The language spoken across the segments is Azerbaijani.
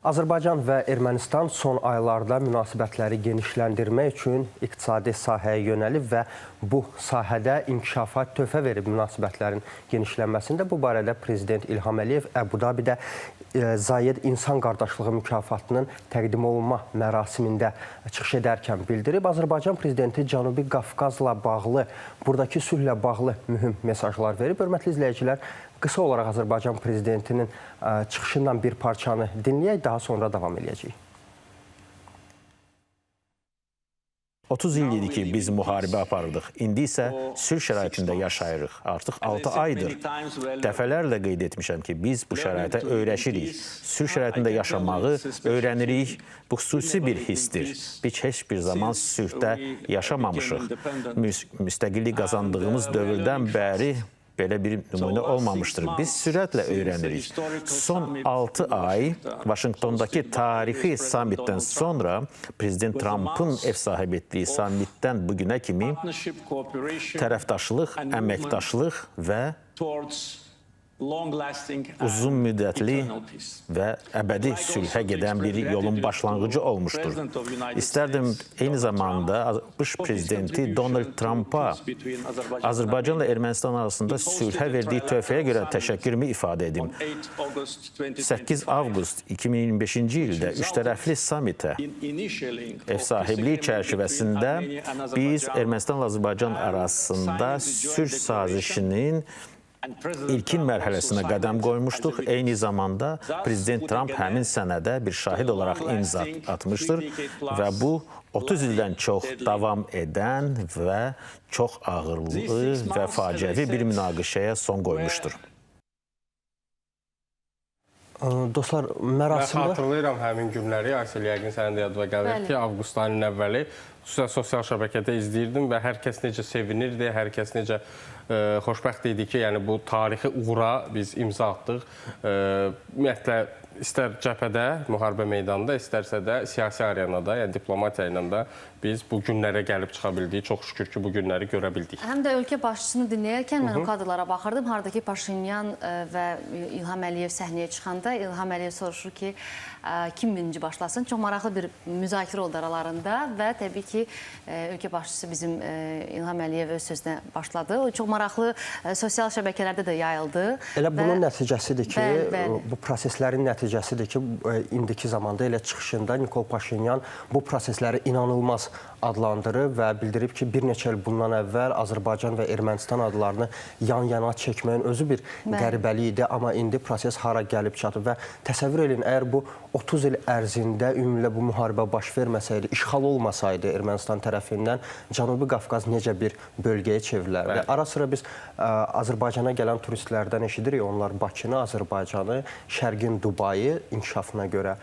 Azərbaycan və Ermənistan son aylarda münasibətləri genişləndirmək üçün iqtisadi sahəyə yönəlib və bu sahədə inkişafa töhfə verib münasibətlərin genişlənməsində. Bu barədə Prezident İlham Əliyev Əbu-Dabidə Zayed İnsan Qardaşlığı mükafatının təqdim olunma mərasimində çıxış edərkən bildirib. Azərbaycan Prezidenti Cənubi Qafqazla bağlı, buradakı sülhlə bağlı mühüm mesajlar verib. Hörmətli izləyicilər, qısa olaraq Azərbaycan Prezidentinin çıxışından bir parçanı dinləyək, daha sonra davam edəcəyik. 30 il idi ki, biz müharibə aparırdıq. İndi isə sülh şəraitində yaşayırıq. Artıq 6 aydır. Dəfələrlə qeyd etmişəm ki, biz bu şəraitə öyrəşirik. Sülh şəraitində yaşamağı öyrənirik. Bu xüsusi bir hissdir. Biz heç bir zaman sülhdə yaşamamışıq. Müstəqillik qazandığımız dövrdən bəri belə bir nümunə olmamışdır. Biz sürətlə öyrənirik. Son 6 ay Vaşinqtondakı tarixi sammitdən sonra Prezident Trump'ın ev sahibi etdiyi sammitdən bugünə kimi tərəfdaşlıq, əməkdaşlıq və uzun müddətli və əbədi sülhə gedən bir yolun başlanğıcı olmuşdur. İstərdim eyni zamanda ABŞ prezidenti Donald Trump'a Azərbaycanla Ermənistan arasında sülhə verdiyi töhfəyə görə təşəkkürümü ifadə edim. 8 avqust 2025-ci ildə üç tərəfli sammitə ev sahibliyi çərçivəsində biz Ermənistanla Azərbaycan arasında sülh sazişinin İlkin mərhələsinə qədəm qoymuşduq. Eyni zamanda Prezident Trump həmin sənədə bir şahid olaraq imza atmışdır və bu 30 ildən çox davam edən və çox ağırlı və faciəvi bir münaqişəyə son qoymuşdur. Dostlar, mərasimdə... Mən xatırlayıram həmin günləri, Aysel, yəqin sənin də yadına gəlir ki, avqust ayının əvvəli xüsusən sosial şəbəkədə izləyirdim və hər kəs necə sevinirdi, hər kəs necə xoşbəxt idi ki, yəni bu tarixi uğura biz imza atdıq. Ümumiyyətlə, istər cəbhədə, müharibə meydanında, istərsə də siyasi arenada, yəni diplomatiya ilə də biz bu günlərə gəlib çıxa bildik. Çox şükür ki, bu günləri görə bildik. Həm də ölkə başçısını dinləyərkən mən o kadrlara baxırdım. Haradakı Paşinyan və İlham Əliyev səhnəyə çıxanda İlham Əliyev soruşur ki, kim birinci başlasın? Çox maraqlı bir müzakirə oldu aralarında və təbii ki, ölkə başçısı bizim İlham Əliyev öz sözünə başladı. O çox maraqlı sosial şəbəkələrdə də yayıldı. Elə bunun nəticəsidir ki, bu proseslərin nəticəsidir ki, indiki zamanda elə çıxışında Nikol Paşinyan bu prosesləri inanılmaz adlandırıb və bildirib ki, bir neçə il bundan əvvəl Azərbaycan və Ermənistan adlarını yan-yana çəkməyin özü bir qəribəlik idi, amma indi proses hara gəlib çatıb və təsəvvür edin, əgər bu 30 il ərzində ümumiyyətlə bu müharibə baş verməsəydi, işğal olmasaydı Ermənistan tərəfindən Cənubi Qafqaz necə bir bölgəyə çevrilərdi. Ara sıra biz Azərbaycana gələn turistlərdən eşidirik, onlar Bakını, Azərbaycanı, Şərqin Dubayı inkişafına görə,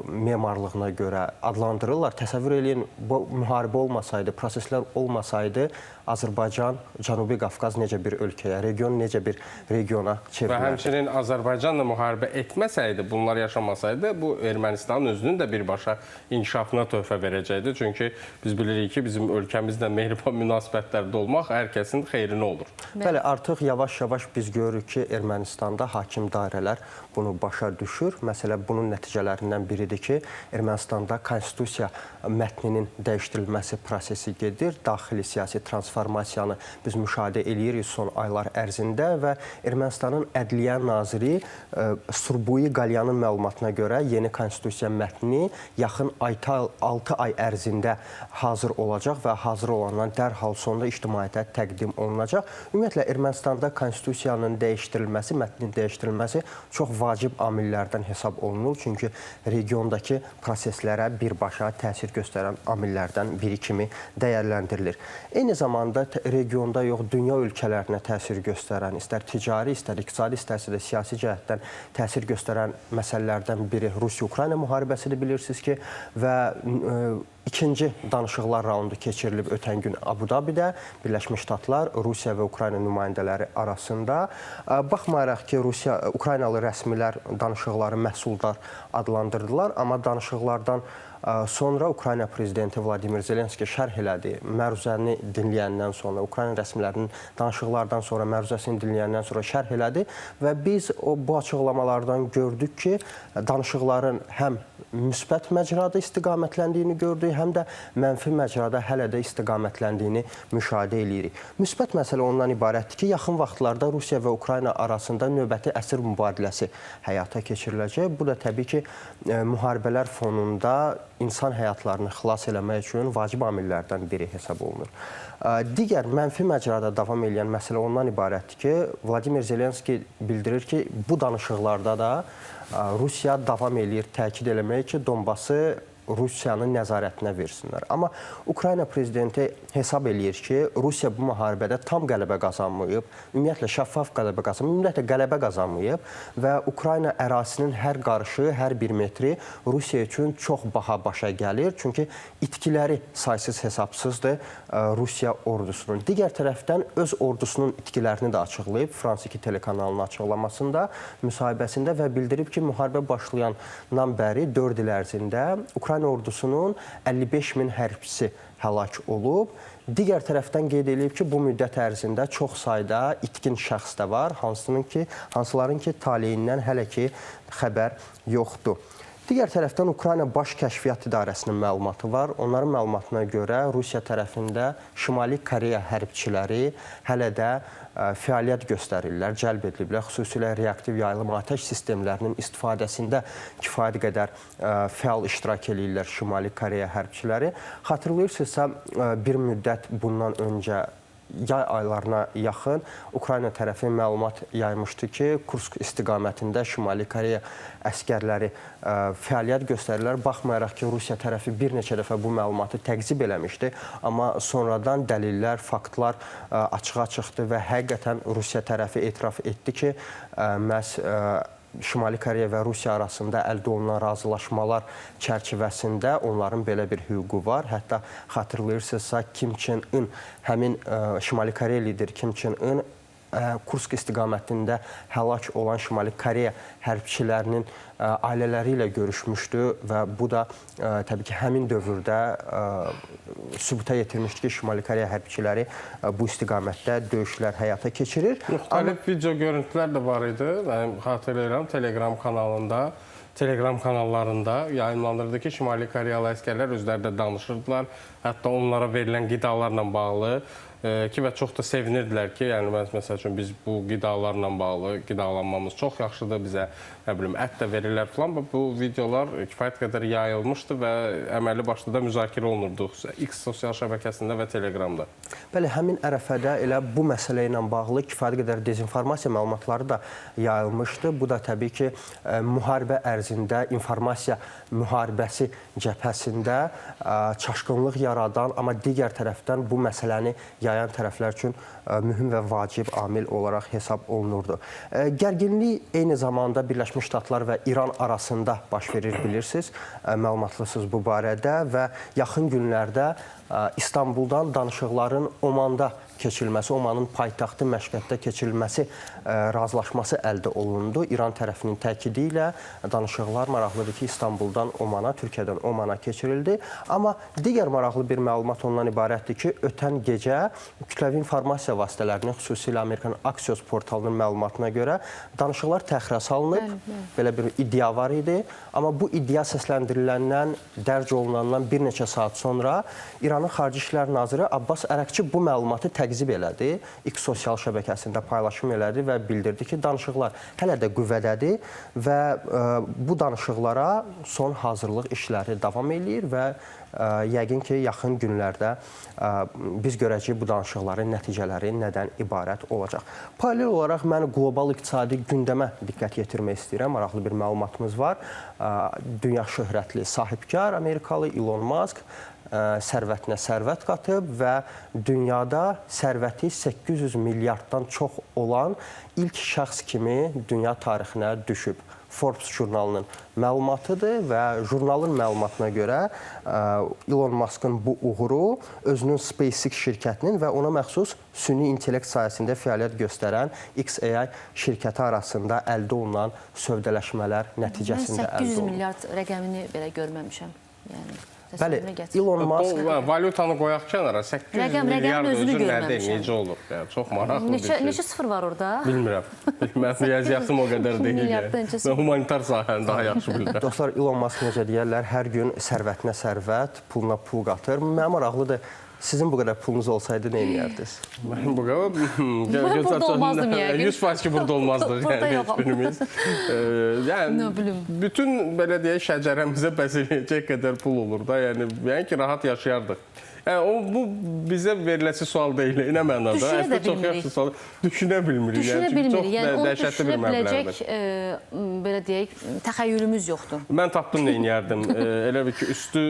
memarlığına görə adlandırırlar. Təsəvvür edin, bu müharibə olmasaydı, proseslər olmasaydı, Azərbaycan, Cənubi Qafqaz necə bir ölkəyə, region necə bir regiona çevrilərdi. Və həmçinin Azərbaycanla müharibə etməsəydi, bunlar yaşamasaydı, bu Ermənistanın özünün də birbaşa inkişafına töhfə verəcəkdi. Çünki biz bilirik ki, bizim ölkəmizlə mehriban münasibətlərdə olmaq hər kəsin xeyrinə olur. Bəli, artıq yavaş-yavaş biz görürük ki, Ermənistanda hakim dairələr bunu başa düşür. Məsələ bunun nəticələrindən biridir ki, Ermənistanda konstitusiya mətninin dəyişdirilməsi prosesi gedir. Daxili siyasi transformasiyanı biz müşahidə edirik son aylar ərzində və Ermənistanın Ədliyyə naziri Surbuyi Qalyanın məlumatına görə yeni konstitusiya mətni yaxın 6 ay ərzində hazır olacaq və hazır olandan dərhal sonda ictimaiyyətə təqdim olunacaq. Ümumiyyətlə, Ermənistanda konstitusiyanın dəyişdirilməsi, mətnin dəyişdirilməsi çox vacib amillərdən hesab olunur. Çünki regiondakı proseslərə birbaşa təsir göstərən amillərdən biri kimi dəyərləndirilir. Eyni zamanda regionda yox, dünya ölkələrinə təsir göstərən, istər ticari, istər iqtisadi, istərsə də siyasi cəhətdən təsir göstərən məsələlərdən biri Rusiya-Ukrayna müharibəsidir, bilirsiniz ki, və İkinci danışıqlar raundu keçirilib ötən gün Abu-Dabidə Birləşmiş Ştatlar, Rusiya və Ukrayna nümayəndələri arasında. Baxmayaraq ki, Ukraynalı rəsmilər danışıqları məhsuldar adlandırdılar, amma danışıqlardan Sonra Ukrayna prezidenti Vladimir Zelenski şərh elədi. Məruzəni dinləyəndən sonra, Ukrayna rəsmilərinin danışıqlardan sonra, məruzəsini dinləyəndən sonra şərh elədi və biz bu açıqlamalardan gördük ki, danışıqların həm müsbət məcrada istiqamətləndiyini gördük, həm də mənfi məcrada hələ də istiqamətləndiyini müşahidə edirik. Müsbət məsələ ondan ibarətdir ki, yaxın vaxtlarda Rusiya və Ukrayna arasında növbəti əsir mübadiləsi həyata keçiriləcək. Bu da təbii ki, müharibələr fonunda insan həyatlarını xilas eləmək üçün vacib amillərdən biri hesab olunur. Digər mənfi məcrada davam edən məsələ ondan ibarətdir ki, Vladimir Zelenski bildirir ki, bu danışıqlarda da Rusiya davam eləyir, təkid eləmək ki, Donbası Rusiyanın nəzarətinə versinlər. Amma Ukrayna prezidenti hesab eləyir ki, Rusiya bu müharibədə tam qələbə qazanmayıb, ümumiyyətlə şəffaf qələbə qazanmayıb, ümumiyyətlə qələbə qazanmayıb və Ukrayna ərazisinin hər qarışı, hər bir metri Rusiya üçün çox baha başa gəlir. Çünki itkiləri saysız hesabsızdır Rusiya ordusunun. Digər tərəfdən öz ordusunun itkilərini də açıqlayıb Frans 2 telekanalının açıqlamasında, müsahibəsində və bildirib ki, müharibə başlayandan bəri 4 il ərzində Ukrayna ordusunun 55 min hərbçisi həlak olub. Digər tərəfdən qeyd edilib ki, bu müddət ərzində çox sayda itkin şəxs də var, hansıların ki, taleyindən hələ ki xəbər yoxdur. Digər tərəfdən Ukrayna Baş Kəşfiyyat İdarəsinin məlumatı var. Onların məlumatına görə Rusiya tərəfində Şimali Koreya hərbçiləri hələ də fəaliyyət göstərirlər, cəlb ediliblər. Xüsusilə reaktiv yayılım atəş sistemlərinin istifadəsində kifayət qədər fəal iştirak edirlər Şimali Koreya hərbçiləri. Xatırlayırsınızsa, bir müddət bundan öncə yay aylarına yaxın Ukrayna tərəfi məlumat yaymışdı ki, Kursk istiqamətində Şimali Koreya əskərləri fəaliyyət göstərirlər. Baxmayaraq ki, Rusiya tərəfi bir neçə dəfə bu məlumatı təqzib eləmişdi, amma sonradan dəlillər, faktlar açığa çıxdı və həqiqətən Rusiya tərəfi etiraf etdi ki, məhz Şimali Koreya və Rusiya arasında əldə olunan razılaşmalar çərçivəsində onların belə bir hüququ var. Hətta xatırlayırsınızsa, Kim Çen In, həmin Şimali Koreya lideri Kim Çen In Kursk istiqamətində həlak olan Şimali Koreya hərbçilərinin ailələri ilə görüşmüşdü və bu da təbii ki, həmin dövrdə sübuta yetirmişdi ki, Şimali Koreya hərbçiləri bu istiqamətdə döyüşlər həyata keçirir. Müxtəlif video görüntülər də var idi. Mən xatırlayıram, Telegram kanallarında yayınlandırdı ki, Şimali Koreyalı əskərlər özləri də danışırdılar. Hətta onlara verilən qidalarla bağlı ki, və çox da sevinirdilər ki, yəni məsəl üçün biz bu qidalarla bağlı qidalanmamız çox yaxşıdır, bizə nə bilim ət də verirlər falan. Bu videolar kifayət qədər yayılmışdı və əməlli başlı da müzakirə olunurdu X sosial şəbəkəsində və Telegramda. Bəli, həmin ərəfədə elə bu məsələ ilə bağlı kifayət qədər dezinformasiya məlumatları da yayılmışdı. Bu da təbii ki, müharibə ərzində informasiya müharibəsi cəbhəsində çaşqınlıq yaradan, amma digər tərəfdən bu məsələni yayan tərəflər üçün mühüm və vacib amil olaraq hesab olunurdu. Gərginlik eyni zamanda Birləşmiş Ştatlar və İran arasında baş verir, bilirsiniz, məlumatlısınız bu barədə və yaxın günlərdə İstanbuldan danışıqların Omanda keçirilməsi, Omanın paytaxtı Məşqətdə keçirilməsi razılaşması əldə olundu. İran tərəfinin təkidi ilə danışıqlar maraqlıdır ki, İstanbuldan Omana, Türkiyədən Omana keçirildi. Amma digər maraqlı bir məlumat ondan ibarətdir ki, ötən gecə kütləvi informasiya vasitələrinin, xüsusilə Amerikan Axios portalının məlumatına görə danışıqlar təxirə salınıb. Belə bir iddia var idi. Amma bu iddia səsləndiriləndən, dərc olunandan bir neçə saat sonra İranın Xarici İşlər Naziri Abbas Ərəqçi bu məlumatı təqzib elədi. X sosial şəbəkəsində paylaşım elədi və bildirdi ki, danışıqlar hələ də qüvvədədir və bu danışıqlara son hazırlıq işləri davam eləyir və yəqin ki, yaxın günlərdə biz görəcəyik bu danışıqların nəticələri nədən ibarət olacaq. Paralel olaraq mən qlobal iqtisadi gündəmə diqqət yetirmək istəyirəm. Maraqlı bir məlumatımız var. Dünya şöhrətli sahibkar Amerikalı Elon Musk sərvətinə sərvət qatıb və dünyada sərvəti 800 milyarddan çox olan ilk şəxs kimi dünya tarixinə düşüb. Forbes jurnalının məlumatıdır və jurnalın məlumatına görə Elon Musk'ın bu uğuru özünün SpaceX şirkətinin və ona məxsus süni intellekt sayəsində fəaliyyət göstərən XAI şirkəti arasında əldə olunan sövdələşmələr nəticəsində əldə olunur. Mən 800 milyard rəqəmini belə görməmişəm. Yəni Bəli, təsəvvürünə gətir. Elon Musk Valyutanı qoyaq kənara, 800 Rəqəmin milyard özünü özü nədir, görməmişəm. necə olur? Yəni, çox maraqlı bir şey. Neçə sıfır var orada? Bilmirəm. Mən riyaziyyatım o qədər deyil. Milyarddan Yəni. neçəsi? Mən humanitar sahəni daha yaxşı bilirəm. Dostlar, Elon Musk necə deyərlər, hər gün sərvətinə sərvət, puluna pul qatır. Mənə maraqlıdır, sizin bu qədər pulunuz olsaydı nə edərdiniz? Mən bu qədər Burada olmazdım yəqin. 100% ki, burada olmazdıq. Burada yəni, yoxam. hiçbirimiz. Yəni, Nə bilim. bütün belə deyək, şəcərəmizə bəs eləyəcək qədər pul olur da. Yəni ki, rahat yaşayardıq. Yəni, bu bizə veriləsi sual deyil. Nə mənada? Düşünə də Çox bilmirik. yaxşı sual. Düşünə bilmirik. Düşünə çünki çox bilmirik. Yəni onu dəhşətli bir düşünə məbləğdir. biləcək, belə deyək, təxəyyülümüz yoxdur. Mən tapdım nə edərdim. Elə bir ki, üstü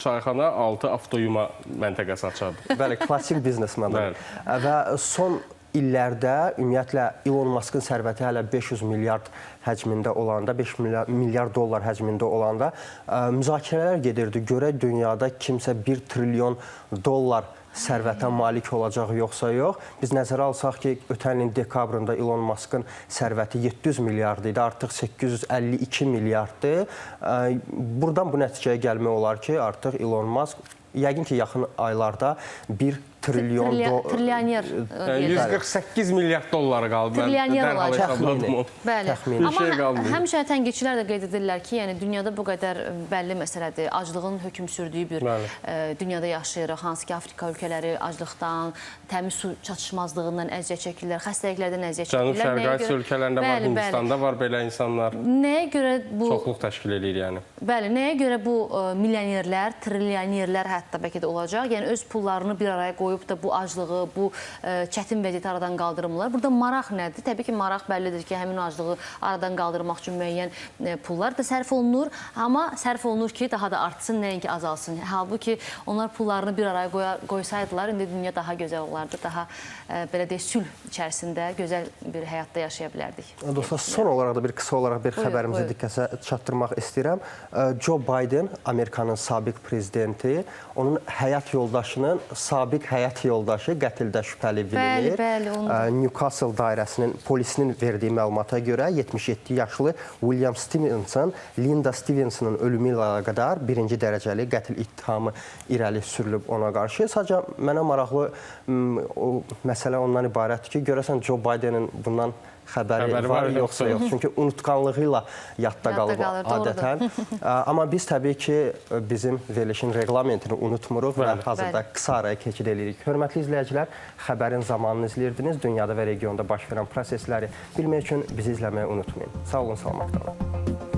çayxana, altı avtoyuma məntəqəsi açardım. Bəli, klassik biznesmendir. Bəli. Və son illərdə ümumiyyətlə Elon Musk'ın sərvəti hələ 500 milyard həcmində olanda, 5 milyard dollar həcmində olanda müzakirələr gedirdi. Görək dünyada kimsə 1 trilyon dollar sərvətə malik olacaq yoxsa yox. Biz nəzərə alsaq ki, ötən ilin dekabrında Elon Musk'ın sərvəti 700 milyard idi, artıq 852 milyarddır. Buradan bu nəticəyə gəlmək olar ki, artıq Elon Musk yəqin ki, yaxın aylarda 1 trilyon Trilyoner. 148 milyard dolları qaldı. Trilyoner olacaq. Bəli. Təxmini. Bir şey qalmayıb. Amma həmişə tənqidçilər də qeyd edirlər ki, yəni dünyada bu qədər bəlli məsələdir. Aclığın hökm sürdüyü bir dünyada yaşayırıq. Hansı ki, Afrika ölkələri aclıqdan, təmiz su çatışmazlığından əziyyət çəkirlər, xəstəliklərdən əziyyət çəkirlər. Cənub-Şərqi Asiya ölkələrində var, Hindistanda var belə insanlar. Nəyə görə bu Çoxluq təşkil edir yəni. Bəli, nəyə görə bu milyonerlər, trilyonerlər hətta bəlkə də olacaq? Yəni öz pullarını bir araya qoyub da bu aclığı, bu çətin vəziyyəti aradan qaldırmırlar. Burada maraq nədir? Təbii ki, maraq bəllidir ki, həmin aclığı aradan qaldırmaq üçün müəyyən pullar da sərf olunur. Amma sərf olunur ki, daha da artsın, nəinki azalsın. Halbuki onlar pullarını bir araya qoysaydılar, indi dünya daha gözəl olardı. Daha belə deyək, sülh içərisində gözəl bir həyatda yaşaya bilərdik. Dostlar, son olaraq da bir qısa olaraq bir xəbərimizi diqqətə çatdırmaq istəyirəm. Joe Biden, Amerikanın sabiq prezidenti, onun həyat yoldaşının sabiq həyat yoldaşı qətldə şübhəli bilinir. Newcastle dairəsinin polisinin verdiyi məlumata görə 77 yaşlı William Stevenson, Linda Stevensonun ölümü ilə əlaqədar birinci dərəcəli qətl ittihamı irəli sürülüb ona qarşı. Sadəcə mənə maraqlı o məsələ ondan ibarətdir ki, görəsən Joe Bidenin bundan xəbəri var, yoxsa yox. Çünki unutqanlığı ilə yadda qalıb adətən. Amma biz təbii ki, bizim verilişin reglamentini unutmuruq və hazırda qısa araya keçid edirik. Hörmətli izləyicilər, xəbərin zamanını izləyirdiniz. Dünyada və regionda baş verən prosesləri bilmək üçün bizi izləməyi unutmayın. Sağ olun, salamat qalın.